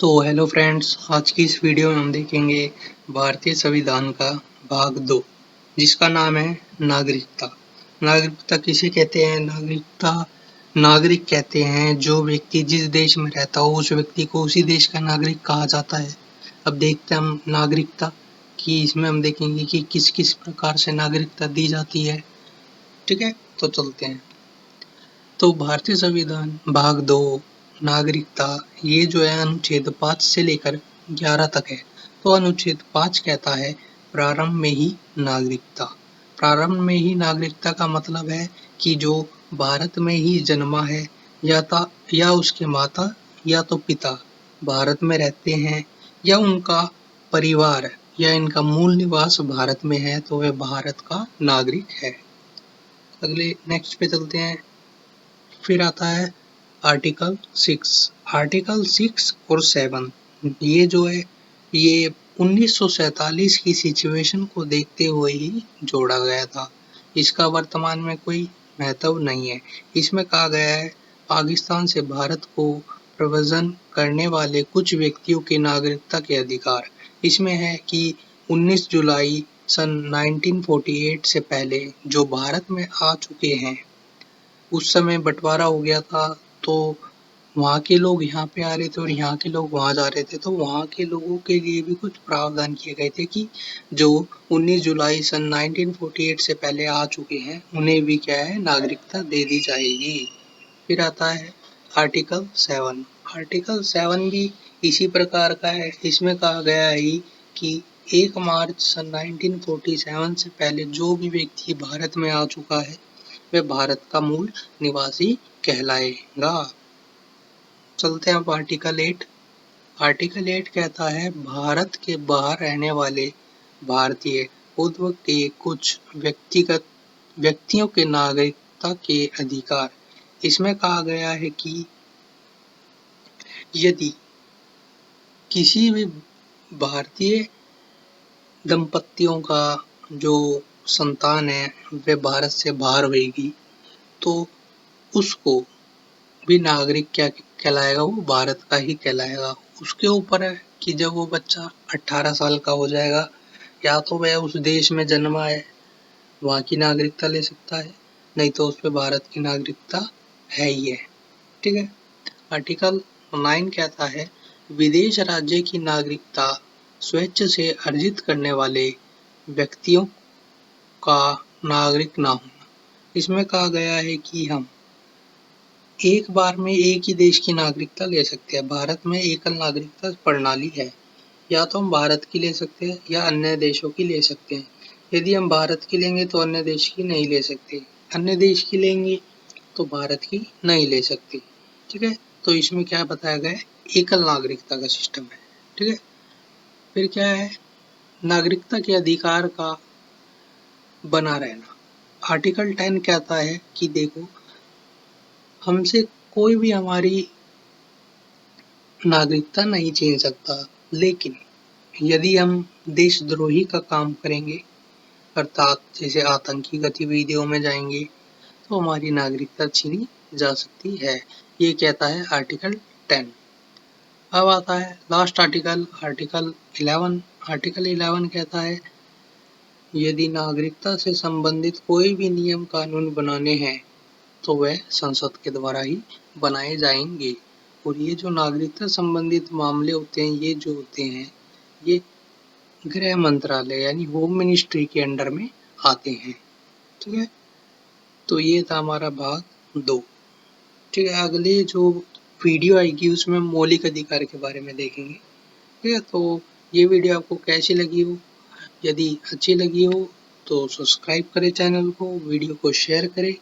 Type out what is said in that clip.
तो hello friends, आज की इस वीडियो में हम देखेंगे भारतीय संविधान का भाग 2, जिसका नाम है नागरिकता। नागरिकता किसे कहते हैं? नागरिक कहते हैं जो व्यक्ति जिस देश में रहता हो उस व्यक्ति को उसी देश का नागरिक कहा जाता है। अब देखते हैं हम नागरिकता कि इसमें हम देखेंगे कि किस किस प्रकार से नागरिकता दी जाती है। ठीक है, तो चलते हैं। तो भारतीय संविधान भाग 2 नागरिकता, ये जो है अनुच्छेद 5 से लेकर 11 तक है। तो अनुच्छेद 5 कहता है प्रारंभ में ही नागरिकता। प्रारंभ में ही नागरिकता का मतलब है कि जो भारत में ही जन्मा है या उसके माता या तो पिता भारत में रहते हैं या उनका परिवार या इनका मूल निवास भारत में है तो वह भारत का नागरिक है। अगले नेक्स्ट पे चलते हैं। फिर आता है आर्टिकल 6। आर्टिकल 6 और 7 ये जो है ये 1947 की सिचुएशन को देखते हुए ही जोड़ा गया था। इसका वर्तमान में कोई महत्व नहीं है। इसमें कहा गया है पाकिस्तान से भारत को प्रव्रजन करने वाले कुछ व्यक्तियों के नागरिकता के अधिकार। इसमें है कि 19 जुलाई सन 1948 से पहले जो भारत में आ चुके हैं, उस समय बंटवारा हो गया था तो वहाँ के लोग यहाँ पे आ रहे थे और यहाँ के लोग वहाँ जा रहे थे, तो वहाँ के लोगों के लिए भी कुछ प्रावधान किए गए थे कि जो 19 जुलाई सन 1948 से पहले आ चुके हैं उन्हें भी क्या है नागरिकता दे दी जाएगी। फिर आता है आर्टिकल 7। आर्टिकल 7 भी इसी प्रकार का है। इसमें कहा गया है कि 1 मार्च सन 1947 से पहले जो भी व्यक्ति भारत में आ चुका है वह भारत का मूल निवासी कहलाएगा। चलते हैं अब आर्टिकल 8। आर्टिकल 8 कहता है भारत के बाहर रहने वाले भारतीय उद्भव के कुछ व्यक्तियों के नागरिकता के अधिकार। इसमें कहा गया है कि यदि किसी भी भारतीय दंपतियों का जो संतान है वह भारत से बाहर होगी तो उसको भी नागरिक क्या कहलाएगा, वो भारत का ही कहलाएगा। उसके ऊपर है कि जब वो बच्चा 18 साल का हो जाएगा या तो वह उस देश में जन्मा है वहाँ की नागरिकता ले सकता है, नहीं तो उस पर भारत की नागरिकता है ही है। ठीक है। आर्टिकल 9 कहता है विदेश राज्य की नागरिकता स्वेच्छ से अर्जित करने वाले व्यक्तियों का नागरिक ना होना। इसमें कहा गया है कि हम एक बार में एक ही देश की नागरिकता ले सकते हैं। भारत में एकल नागरिकता प्रणाली है, या तो हम भारत की ले सकते हैं या अन्य देशों की ले सकते हैं। यदि हम भारत की लेंगे तो अन्य देश की नहीं ले सकते, अन्य देश की लेंगे तो भारत की नहीं ले सकते। ठीक है, तो इसमें क्या बताया गया है, एकल नागरिकता का सिस्टम है। ठीक है। फिर क्या है, नागरिकता के अधिकार का बना रहना। आर्टिकल 10 कहता है कि देखो हमसे कोई भी हमारी नागरिकता नहीं छीन सकता, लेकिन यदि हम देशद्रोही का काम करेंगे अर्थात जैसे आतंकी गतिविधियों में जाएंगे तो हमारी नागरिकता छीनी जा सकती है। ये कहता है आर्टिकल 10। अब आता है लास्ट आर्टिकल, आर्टिकल 11। आर्टिकल 11 कहता है यदि नागरिकता से संबंधित कोई भी नियम कानून बनाने हैं तो वह संसद के द्वारा ही बनाए जाएंगे। और ये जो नागरिकता संबंधित मामले होते हैं ये जो होते हैं ये गृह मंत्रालय यानी होम मिनिस्ट्री के अंडर में आते हैं। ठीक है, तो ये था हमारा भाग 2। ठीक है, अगली जो वीडियो आएगी उसमें मौलिक अधिकार के बारे में देखेंगे। ठीक है, तो ये वीडियो आपको कैसी लगी हो, यदि अच्छी लगी हो तो सब्सक्राइब करें चैनल को, वीडियो को शेयर करें